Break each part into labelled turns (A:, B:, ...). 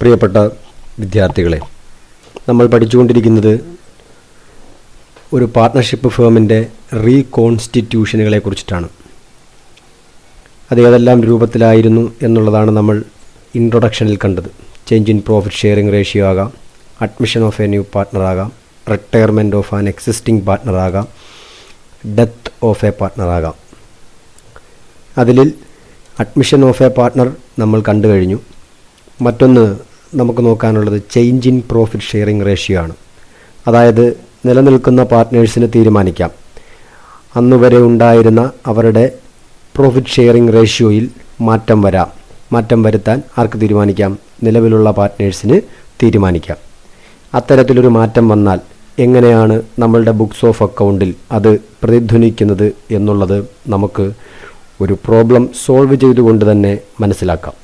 A: പ്രിയപ്പെട്ട വിദ്യാർത്ഥികളെ, നമ്മൾ പഠിച്ചുകൊണ്ടിരിക്കുന്നത് ഒരു പാർട്ട്ണർഷിപ്പ് ഫേമിൻ്റെ റീകോൺസ്റ്റിറ്റ്യൂഷനുകളെ കുറിച്ചിട്ടാണ്. അത് ഏതെല്ലാം രൂപത്തിലായിരുന്നു എന്നുള്ളതാണ് നമ്മൾ ഇൻട്രൊഡക്ഷനിൽ കണ്ടത്. Change in profit sharing ratio ആകാം, admission of a new partner ആകാം, retirement of an existing partner ആകാം, ഡെത്ത് ഓഫ് എ പാർട്ട്ണർ ആകാം. അതിൽ അഡ്മിഷൻ ഓഫ് എ പാർട്ട്ണർ നമ്മൾ കണ്ടു കഴിഞ്ഞു. മറ്റൊന്ന് നമുക്ക് നോക്കാനുള്ളത് change in profit sharing ratio ആണ്. അതായത് നിലനിൽക്കുന്ന പാർട്ട്നേഴ്സിന് തീരുമാനിക്കാം അന്നുവരെ ഉണ്ടായിരുന്ന അവരുടെ പ്രോഫിറ്റ് ഷെയറിംഗ് റേഷ്യോയിൽ മാറ്റം വരുത്താൻ ആർക്ക് തീരുമാനിക്കാം? നിലവിലുള്ള പാർട്ട്നേഴ്സിന് തീരുമാനിക്കാം. അത്തരത്തിലൊരു മാറ്റം വന്നാൽ എങ്ങനെയാണ് നമ്മളുടെ ബുക്സ് ഓഫ് അക്കൗണ്ടിൽ അത് പ്രതിധ്വനിക്കുന്നത് എന്നുള്ളത് നമുക്ക് ഒരു പ്രോബ്ലം സോൾവ് ചെയ്തുകൊണ്ട് തന്നെ മനസ്സിലാക്കാം.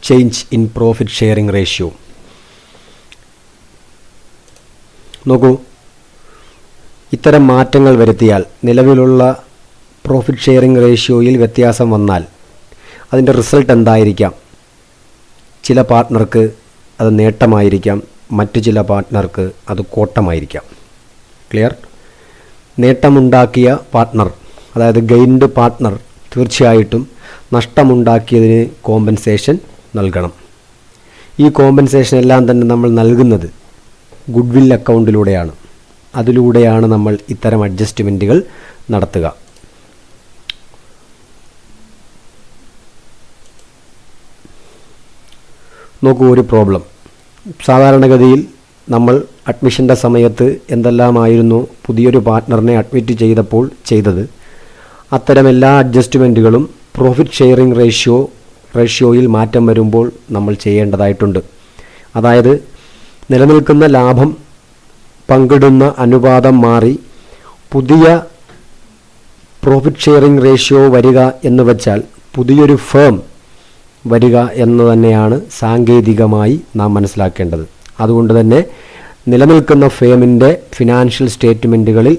A: Change in profit sharing ratio നോക്കൂ. ഇത്തരം മാറ്റങ്ങൾ വരുത്തിയാൽ, നിലവിലുള്ള പ്രോഫിറ്റ് ഷെയറിംഗ് റേഷ്യോയിൽ വ്യത്യാസം വന്നാൽ അതിൻ്റെ റിസൾട്ട് എന്തായിരിക്കാം? ചില പാർട്ട്ണർക്ക് അത് നേട്ടമായിരിക്കാം, മറ്റു ചില പാർട്ട്ണർക്ക് അത് കോട്ടമായിരിക്കാം. ക്ലിയർ? നേട്ടമുണ്ടാക്കിയ പാർട്ട്ണർ, അതായത് ഗെയിൻഡ് പാർട്ട്ണർ, തീർച്ചയായിട്ടും നഷ്ടമുണ്ടാക്കിയതിന് കോമ്പൻസേഷൻ നൽകണം. ഈ കോമ്പൻസേഷൻ എല്ലാം തന്നെ നമ്മൾ നൽകുന്നത് ഗുഡ്വിൽ അക്കൗണ്ടിലൂടെയാണ്. അതിലൂടെയാണ് നമ്മൾ ഇത്തരം അഡ്ജസ്റ്റ്മെൻറ്റുകൾ നടത്തുക. നോക്കൂ, ഒരു പ്രോബ്ലം. സാധാരണഗതിയിൽ നമ്മൾ അഡ്മിഷൻ്റെ സമയത്ത് എന്തെല്ലാമായിരുന്നു പുതിയൊരു പാർട്ട്ണറിനെ അഡ്മിറ്റ് ചെയ്തപ്പോൾ ചെയ്തത്? അത്തരം എല്ലാ അഡ്ജസ്റ്റ്മെൻറ്റുകളും പ്രോഫിറ്റ് ഷെയറിംഗ് റേഷ്യോയിൽ മാറ്റം വരുമ്പോൾ നമ്മൾ ചെയ്യേണ്ടതായിട്ടുണ്ട്. അതായത് നിലനിൽക്കുന്ന ലാഭം പങ്കിടുന്ന അനുപാതം മാറി പുതിയ പ്രോഫിറ്റ് ഷെയറിംഗ് റേഷ്യോ വരിക എന്ന് വച്ചാൽ പുതിയൊരു ഫേം വരിക എന്ന് തന്നെയാണ് സാങ്കേതികമായി നാം മനസ്സിലാക്കേണ്ടത്. അതുകൊണ്ട് തന്നെ നിലനിൽക്കുന്ന ഫേമിൻ്റെ ഫിനാൻഷ്യൽ സ്റ്റേറ്റ്മെൻറ്റുകളിൽ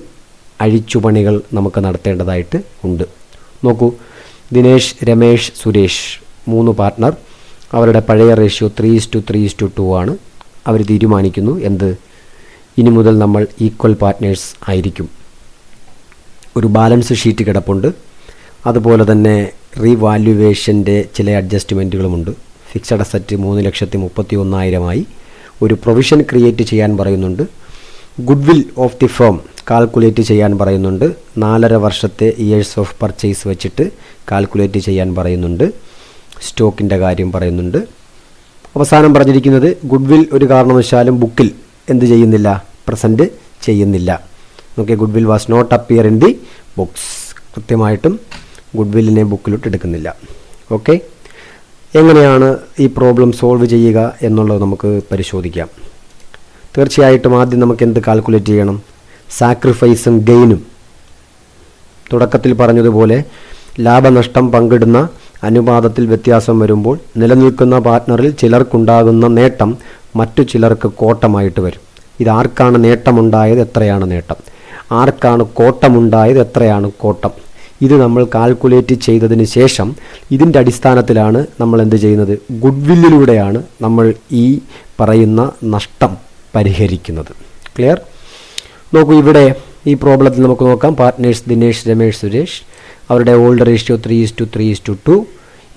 A: അഴിച്ചുപണികൾ നമുക്ക് നടത്തേണ്ടതായിട്ട് ഉണ്ട്. നോക്കൂ, ദിനേശ്, രമേശ്, സുരേഷ് 3 പാർട്ട്ണർ. അവരുടെ പഴയ റേഷ്യോ 3:3:2 ആണ്. അവർ തീരുമാനിക്കുന്നു എന്ത്? ഇനി മുതൽ നമ്മൾ ഈക്വൽ പാർട്ട്നേഴ്സ് ആയിരിക്കും. ഒരു ബാലൻസ് ഷീറ്റ് കിടപ്പുണ്ട്. അതുപോലെ തന്നെ റീവാല്യുവേഷൻ്റെ ചില അഡ്ജസ്റ്റ്മെൻറ്റുകളുമുണ്ട്. ഫിക്സഡ് അസറ്റ് 3,31,000 ഒരു പ്രൊവിഷൻ ക്രിയേറ്റ് ചെയ്യാൻ പറയുന്നുണ്ട്. Goodwill of the firm calculate ചെയ്യാൻ പറയുന്നുണ്ട്. 4.5 വർഷത്തെ ഇയേഴ്സ് ഓഫ് പർച്ചേസ് വെച്ചിട്ട് കാൽക്കുലേറ്റ് ചെയ്യാൻ പറയുന്നുണ്ട്. സ്റ്റോക്കിൻ്റെ കാര്യം പറയുന്നുണ്ട്. അവസാനം പറഞ്ഞിരിക്കുന്നത് ഗുഡ്വിൽ ഒരു കാരണവശാലും ബുക്കിൽ എന്ത് ചെയ്യുന്നില്ല? പ്രസൻറ്റ് ചെയ്യുന്നില്ല. Okay, goodwill was not appear in the books. കൃത്യമായിട്ടും ഗുഡ്വില്ലിനെ ബുക്കിലോട്ട് എടുക്കുന്നില്ല. ഓക്കെ, എങ്ങനെയാണ് ഈ പ്രോബ്ലം സോൾവ് ചെയ്യുക എന്നുള്ളത് നമുക്ക് പരിശോധിക്കാം. തീർച്ചയായിട്ടും ആദ്യം നമുക്ക് എന്ത് കാൽക്കുലേറ്റ് ചെയ്യണം? സാക്രിഫൈസും ഗെയിനും. തുടക്കത്തിൽ പറഞ്ഞതുപോലെ ലാഭനഷ്ടം പങ്കിടുന്ന അനുപാതത്തിൽ വ്യത്യാസം വരുമ്പോൾ നിലനിൽക്കുന്ന പാർട്ട്ണറിൽ ചിലർക്കുണ്ടാകുന്ന നേട്ടം മറ്റു ചിലർക്ക് കോട്ടമായിട്ട് വരും. ഇതാർക്കാണ് നേട്ടമുണ്ടായത്, എത്രയാണ് നേട്ടം? ആർക്കാണ് കോട്ടമുണ്ടായത്, എത്രയാണ് കോട്ടം? ഇത് നമ്മൾ കാൽക്കുലേറ്റ് ചെയ്തതിന് ശേഷം ഇതിൻ്റെ അടിസ്ഥാനത്തിലാണ് നമ്മൾ എന്ത് ചെയ്യുന്നത്? ഗുഡ്വില്ലിലൂടെയാണ് നമ്മൾ ഈ പറയുന്ന നഷ്ടം പരിഹരിക്കുന്നത്. ക്ലിയർ? നോക്കൂ, ഇവിടെ ഈ പ്രോബ്ലത്തിൽ നമുക്ക് നോക്കാം. പാർട്ട്നേഴ്സ് ദിനേശ്, രമേശ്, സുരേഷ്. അവരുടെ ഓൾഡ് റേഷ്യോ 3:3:2.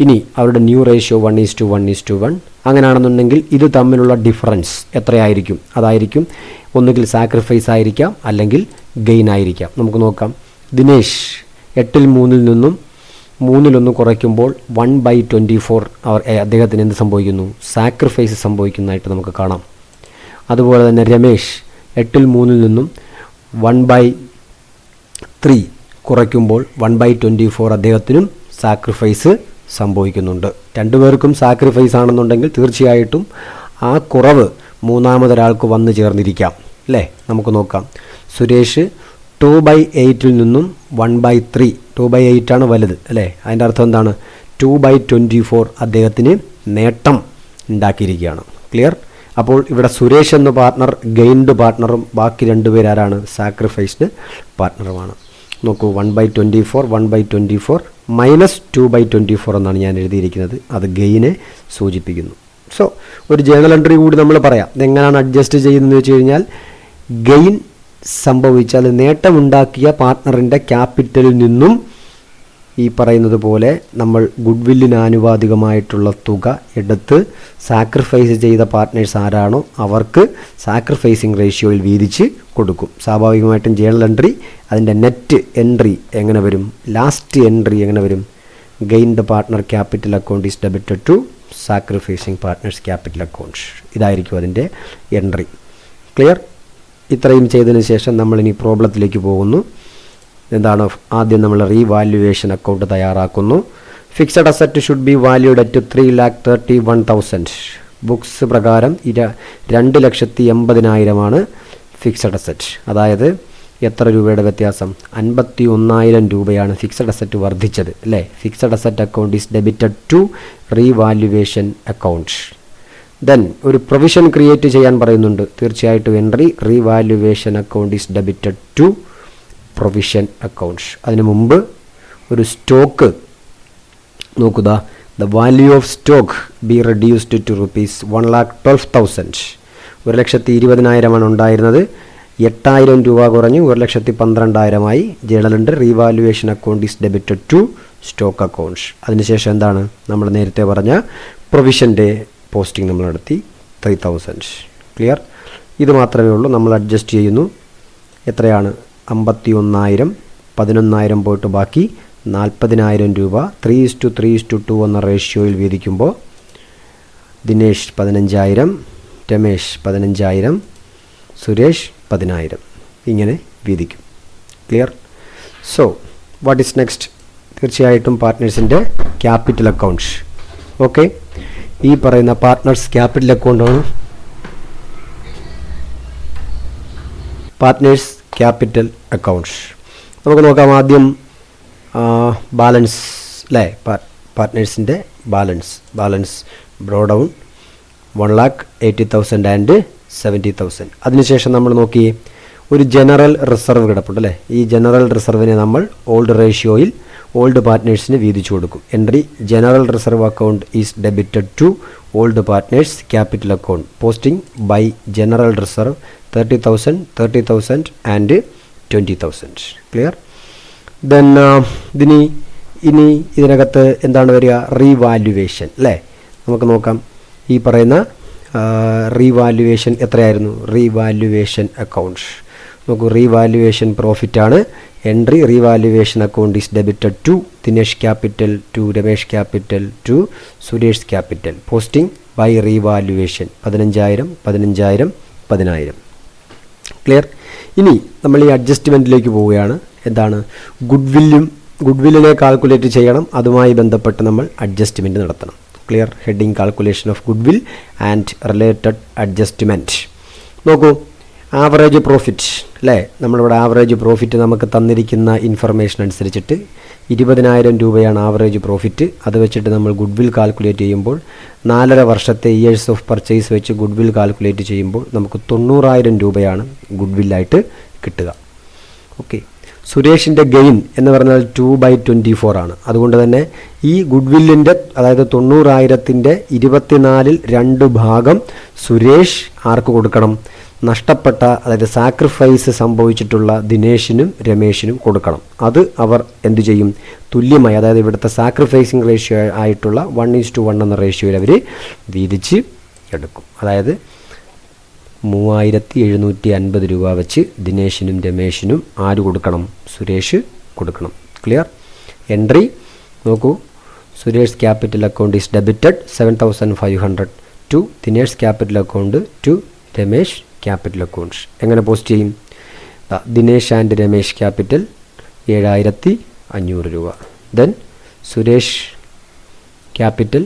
A: ഇനി അവരുടെ ന്യൂ റേഷ്യോ 1:1:1. അങ്ങനെയാണെന്നുണ്ടെങ്കിൽ ഇത് തമ്മിലുള്ള ഡിഫറൻസ് എത്രയായിരിക്കും? അതായിരിക്കും ഒന്നുകിൽ സാക്രിഫൈസ് ആയിരിക്കാം, അല്ലെങ്കിൽ ഗെയിൻ ആയിരിക്കാം. നമുക്ക് നോക്കാം. ദിനേശ് 8-3 നിന്നും 3 കുറയ്ക്കുമ്പോൾ 1/24 അദ്ദേഹത്തിന് എന്ത് സംഭവിക്കുന്നു? സാക്രിഫൈസ് സംഭവിക്കുന്നതായിട്ട് നമുക്ക് കാണാം. അതുപോലെ തന്നെ രമേശ് 8-3 നിന്നും 1/3 കുറയ്ക്കുമ്പോൾ 1/24 അദ്ദേഹത്തിനും സാക്രിഫൈസ് സംഭവിക്കുന്നുണ്ട്. രണ്ടുപേർക്കും സാക്രിഫൈസ് ആണെന്നുണ്ടെങ്കിൽ തീർച്ചയായിട്ടും ആ കുറവ് മൂന്നാമതൊരാൾക്ക് വന്നു ചേർന്നിരിക്കാം, അല്ലേ? നമുക്ക് നോക്കാം. സുരേഷ് 2/8 നിന്നും 1/3, 2/8 ആണ് വലുത്, അല്ലേ? അതിൻ്റെ അർത്ഥം എന്താണ്? 2/24 അദ്ദേഹത്തിന് നേട്ടം ഉണ്ടാക്കിയിരിക്കുകയാണ്. ക്ലിയർ? അപ്പോൾ ഇവിടെ സുരേഷ് എന്ന പാർട്ട്ണർ ഗെയിൻഡ് പാർട്ട്ണറും ബാക്കി 2 പേരാരാണ്? സാക്രിഫൈസ്ഡ് പാർട്ട്ണറുമാണ്. നോക്കൂ 1/24 1/24 -2/24 എന്നാണ് ഞാൻ എഴുതിയിരിക്കുന്നത്. അത് ഗെയിനെ സൂചിപ്പിക്കുന്നു. സോ ഒരു ജേണൽ എൻട്രി കൂടി നമ്മൾ പറയാം. ഇതെങ്ങനെയാണ് അഡ്ജസ്റ്റ് ചെയ്യുന്നതെന്ന് വെച്ച് കഴിഞ്ഞാൽ ഗെയിൻ സംഭവിച്ചാൽ നേട്ടമുണ്ടാക്കിയ പാർട്ട്ണറിൻ്റെ ക്യാപിറ്റലിൽ നിന്നും ഈ പറയുന്നത് പോലെ നമ്മൾ ഗുഡ്വില്ലിന് ആനുപാതികമായിട്ടുള്ള തുക എടുത്ത് സാക്രിഫൈസ് ചെയ്ത പാർട്ട്നേഴ്സ് ആരാണോ അവർക്ക് സാക്രിഫൈസിങ് റേഷ്യോയിൽ വീതിച്ച് കൊടുക്കും. സ്വാഭാവികമായിട്ടും ജേണൽ എൻട്രി അതിൻ്റെ നെറ്റ് എൻട്രി എങ്ങനെ വരും, ലാസ്റ്റ് എൻട്രി എങ്ങനെ വരും, gain the partner capital account is debited to sacrificing partners capital account. ഇതായിരിക്കും അതിൻ്റെ എൻട്രി. ക്ലിയർ? ഇത്രയും ചെയ്തതിന് ശേഷം നമ്മളിനി പ്രോബ്ലത്തിലേക്ക് പോകുന്നു. എന്താണ്? ആദ്യം നമ്മൾ റീവാല്യുവേഷൻ അക്കൗണ്ട് തയ്യാറാക്കുന്നു. Fixed asset should be valued at 3,31,000. Books പ്രകാരം 2,80,000 ഫിക്സഡ് അസറ്റ്. അതായത് എത്ര രൂപയുടെ വ്യത്യാസം? 51,000 രൂപയാണ് ഫിക്സഡ് അസറ്റ് വർദ്ധിച്ചത് അല്ലേ? Fixed asset account is debited to revaluation account. Then ഒരു പ്രൊവിഷൻ ക്രിയേറ്റ് ചെയ്യാൻ പറയുന്നുണ്ട്. തീർച്ചയായിട്ടും entry revaluation account is debited to provision accounts. അതിനു മുമ്പ് ഒരു സ്റ്റോക്ക് നോക്കുക. The value of stock be reduced to ₹1,12,000. 1,20,000 ഉണ്ടായിരുന്നത്. 8,000 രൂപ കുറഞ്ഞു 1,12,000 journal entry revaluation account is debited to stock accounts. അതിനുശേഷം എന്താണ്? നമ്മൾ നേരത്തെ പറഞ്ഞ പ്രൊവിഷൻ്റെ പോസ്റ്റിംഗ് നമ്മൾ നടത്തി 3,000. ക്ലിയർ? ഇത് മാത്രമേ ഉള്ളൂ. നമ്മൾ അഡ്ജസ്റ്റ് ചെയ്യുന്നു. എത്രയാണ്? 51,000 11,000 പോയിട്ട് ബാക്കി 40,000 രൂപ 3:3:2 എന്ന റേഷ്യോയിൽ വീതിക്കുമ്പോൾ ദിനേഷ് 15,000, രമേശ് 15,000, സുരേഷ് 10,000 ഇങ്ങനെ വീതിക്കും. Clear? So what is next? തീർച്ചയായിട്ടും പാർട്ട്നേഴ്സിൻ്റെ ക്യാപിറ്റൽ അക്കൗണ്ട്സ്. ഓക്കെ, ഈ പറയുന്ന പാർട്ട്നേഴ്സ് ക്യാപിറ്റൽ അക്കൗണ്ടാണ് പാർട്ട്നേഴ്സ് ക്യാപിറ്റൽ അക്കൗണ്ട്സ്. നമുക്ക് നോക്കാം. ആദ്യം ബാലൻസ് അല്ലേ? പാർട്ട്നേഴ്സിൻ്റെ ബാലൻസ് ബ്രോ ഡൗൺ 1,80,000 ആൻഡ് 70,000. അതിനുശേഷം നമ്മൾ നോക്കി ഒരു ജനറൽ റിസർവ് കിടപ്പുണ്ട് അല്ലേ? ഈ ജനറൽ റിസർവിനെ നമ്മൾ ഓൾഡ് റേഷ്യോയിൽ ഓൾഡ് പാർട്ട്നേഴ്സിന് വീതിച്ചു കൊടുക്കും. Entry general reserve account is debited to old partners capital account. Posting by general reserve 30,000, 30,000 and 20,000. Clear? Then ഇനി ഇതിനകത്ത് എന്താണ് വരിക? റീവാല്യുവേഷൻ അല്ലേ? നമുക്ക് നോക്കാം. ഈ പറയുന്ന റീവാല്യുവേഷൻ എത്രയായിരുന്നു? റീവാല്യുവേഷൻ അക്കൗണ്ട്സ് നോക്കൂ. റീവാല്യുവേഷൻ പ്രോഫിറ്റാണ്. Entry revaluation account is debited to Dinesh capital to Ramesh capital to Suresh capital. Posting by revaluation 15,000, 15,000, 10,000. Clear? ഇനി നമ്മൾ ഈ അഡ്ജസ്റ്റ്മെൻറ്റിലേക്ക് പോവുകയാണ്. എന്താണ്? ഗുഡ്വില്ലിനെ കാൽക്കുലേറ്റ് ചെയ്യണം. അതുമായി ബന്ധപ്പെട്ട് നമ്മൾ അഡ്ജസ്റ്റ്മെൻറ്റ് നടത്തണം. Clear? Heading calculation of goodwill and related adjustment. നോക്കൂ, ആവറേജ് പ്രോഫിറ്റ് അല്ലേ? നമ്മളിവിടെ ആവറേജ് പ്രോഫിറ്റ് നമുക്ക് തന്നിരിക്കുന്ന ഇൻഫർമേഷൻ അനുസരിച്ചിട്ട് 20,000 രൂപയാണ് ആവറേജ് പ്രോഫിറ്റ്. അത് വെച്ചിട്ട് നമ്മൾ ഗുഡ്വിൽ കാൽക്കുലേറ്റ് ചെയ്യുമ്പോൾ 4.5 വർഷത്തെ ഇയേഴ്സ് ഓഫ് പർച്ചേസ് വെച്ച് ഗുഡ്വിൽ കാൽക്കുലേറ്റ് ചെയ്യുമ്പോൾ നമുക്ക് 90,000 രൂപയാണ് ഗുഡ്വില്ലായിട്ട് കിട്ടുക. ഓക്കെ, സുരേഷിൻ്റെ ഗെയിൻ എന്ന് പറഞ്ഞാൽ 2/24 ആണ്. അതുകൊണ്ട് തന്നെ ഈ ഗുഡ്വില്ലിൻ്റെ അതായത് 90,000-ൻ്റെ 24-ൽ 2 ഭാഗം സുരേഷ് ആർക്ക് കൊടുക്കണം? നഷ്ടപ്പെട്ട അതായത് സാക്രിഫൈസ് സംഭവിച്ചിട്ടുള്ള ദിനേഷിനും രമേഷിനും കൊടുക്കണം. അത് അവർ എന്തു ചെയ്യും? തുല്യമായി, അതായത് ഇവിടുത്തെ സാക്രിഫൈസിങ് റേഷ്യോ ആയിട്ടുള്ള 1:1 എന്ന റേഷ്യോയിൽ അവർ വീതിച്ച് എടുക്കും. അതായത് 3,750 രൂപ വെച്ച് ദിനേഷിനും രമേഷിനും ആര് കൊടുക്കണം? സുരേഷ് കൊടുക്കണം. ക്ലിയർ? എൻട്രി നോക്കൂ. Suresh capital account is debited 7,500 to Dinesh capital account to Ramesh capital accounts. എങ്ങനെ പോസ്റ്റ് ചെയ്യും? ദിനേഷ് ആൻഡ് രമേഷ് ക്യാപിറ്റൽ 7,500 രൂപ. ദെൻ സുരേഷ് ക്യാപിറ്റൽ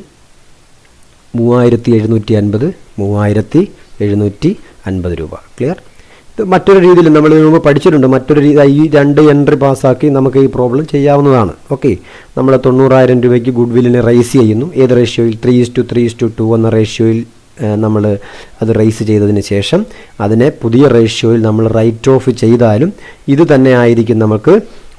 A: 3,750, 3,750 രൂപ. ക്ലിയർ? ഇത് മറ്റൊരു രീതിയിൽ നമ്മൾ മുമ്പ് പഠിച്ചിട്ടുണ്ട്. മറ്റൊരു രീതി ഈ 2 എൻട്രി പാസ്സാക്കി നമുക്ക് ഈ പ്രോബ്ലം ചെയ്യാവുന്നതാണ്. ഓക്കെ, നമ്മൾ 90,000 രൂപയ്ക്ക് ഗുഡ്വില്ലിനെ റൈസ് ചെയ്യുന്നു. ഏത് റേഷ്യോയിൽ? 3:3:2 എന്ന റേഷ്യോയിൽ നമ്മൾ അത് റൈസ് ചെയ്തതിന് ശേഷം അതിനെ പുതിയ റേഷ്യോയിൽ നമ്മൾ റൈറ്റ് ഓഫ് ചെയ്താലും ഇത് തന്നെ ആയിരിക്കും നമുക്ക്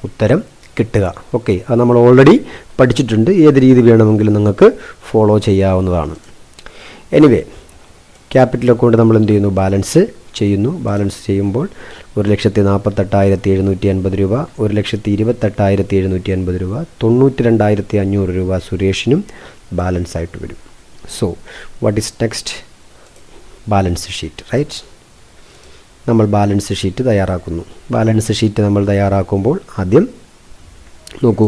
A: ഉത്തരം കിട്ടുക. ഓക്കെ, അത് നമ്മൾ ഓൾറെഡി പഠിച്ചിട്ടുണ്ട്. ഏത് രീതി വേണമെങ്കിലും നിങ്ങൾക്ക് ഫോളോ ചെയ്യാവുന്നതാണ്. എനിവേ, ക്യാപിറ്റൽ അക്കൗണ്ട് നമ്മൾ എന്ത് ചെയ്യുന്നു? ബാലൻസ് ചെയ്യുന്നു. ബാലൻസ് ചെയ്യുമ്പോൾ 1,48,750 രൂപ, 1,28,750 രൂപ, 92,500 രൂപ സുരേഷിനും ബാലൻസ് ആയിട്ട് വരും. So what is next? Balance sheet, right? നമ്മൾ ബാലൻസ് ഷീറ്റ് തയ്യാറാക്കുന്നു. ബാലൻസ് ഷീറ്റ് നമ്മൾ തയ്യാറാക്കുമ്പോൾ ആദ്യം നോക്കൂ,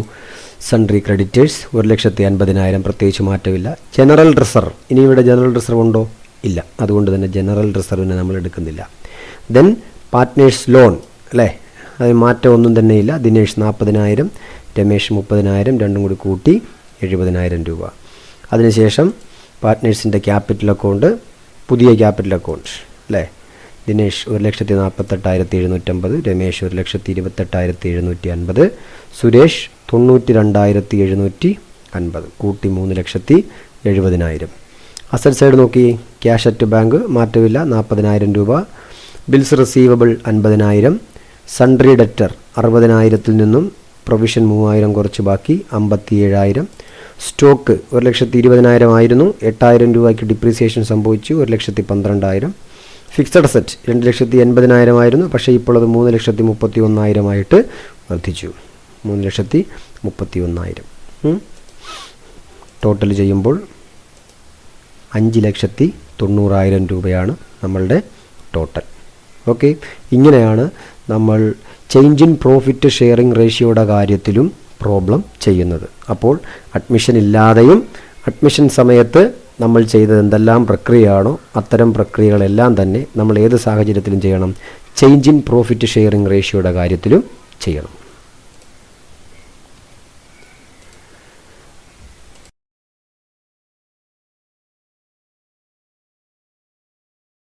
A: സൺട്രി ക്രെഡിറ്റേഴ്സ് 1,50,000 പ്രത്യേകിച്ച് മാറ്റമില്ല. ജനറൽ റിസർവ്, ഇനി ഇവിടെ ജനറൽ റിസർവ് ഉണ്ടോ? ഇല്ല. അതുകൊണ്ട് തന്നെ ജനറൽ റിസർവിനെ നമ്മൾ എടുക്കുന്നില്ല. ദെൻ പാർട്ട്നേഴ്സ് ലോൺ, അല്ലേ? അത് മാറ്റം ഒന്നും തന്നെ ഇല്ല. ദിനേഷ് 40,000, രമേഷ് 30,000, രണ്ടും കൂടി കൂട്ടി 70,000 രൂപ. അതിനുശേഷം പാർട്ട്നേഴ്സിൻ്റെ ക്യാപിറ്റൽ അക്കൗണ്ട്, പുതിയ ക്യാപിറ്റൽ അക്കൗണ്ട്, അല്ലേ? ദിനേഷ് 1,48,750, രമേഷ് 1,28,750, സുരേഷ് 92,750, കൂട്ടി 3,70,000. അസറ്റ് സൈഡ് നോക്കി, ക്യാഷ് അറ്റ് ബാങ്ക് മാറ്റമില്ല, 40,000 രൂപ. Bills receivable 50,000. സൺട്രി ഡെറ്റർ 60,000 നിന്നും പ്രൊവിഷൻ 3,000 കുറച്ച് ബാക്കി 57,000. സ്റ്റോക്ക് 1,20,000 ആയിരുന്നു, 8,000 രൂപയ്ക്ക് ഡിപ്രീസിയേഷൻ സംഭവിച്ചു, 1,12,000. ഫിക്സഡ് അസറ്റ് 2,80,000 ആയിരുന്നു, പക്ഷേ ഇപ്പോൾ അത് 3,31,000 ആയിട്ട് വർദ്ധിച്ചു. 3,31,000. ടോട്ടൽ ചെയ്യുമ്പോൾ 5,90,000 രൂപയാണ് നമ്മളുടെ ടോട്ടൽ. ഓക്കെ, ഇങ്ങനെയാണ് നമ്മൾ ചേഞ്ച് ഇൻ പ്രോഫിറ്റ് ഷെയറിംഗ് റേഷ്യോയുടെ കാര്യത്തിലും പ്രോബ്ലം ചെയ്യുന്നത്. അപ്പോൾ അഡ്മിഷൻ ഇല്ലാതെയും അഡ്മിഷൻ സമയത്ത് നമ്മൾ ചെയ്തത് എന്തെല്ലാം പ്രക്രിയയാണോ അത്തരം പ്രക്രിയകളെല്ലാം തന്നെ നമ്മൾ ഏത് സാഹചര്യത്തിലും ചെയ്യണം, ചേഞ്ച് ഇൻ പ്രോഫിറ്റ് ഷെയറിംഗ് റേഷ്യോയുടെ കാര്യത്തിലും ചെയ്യണം.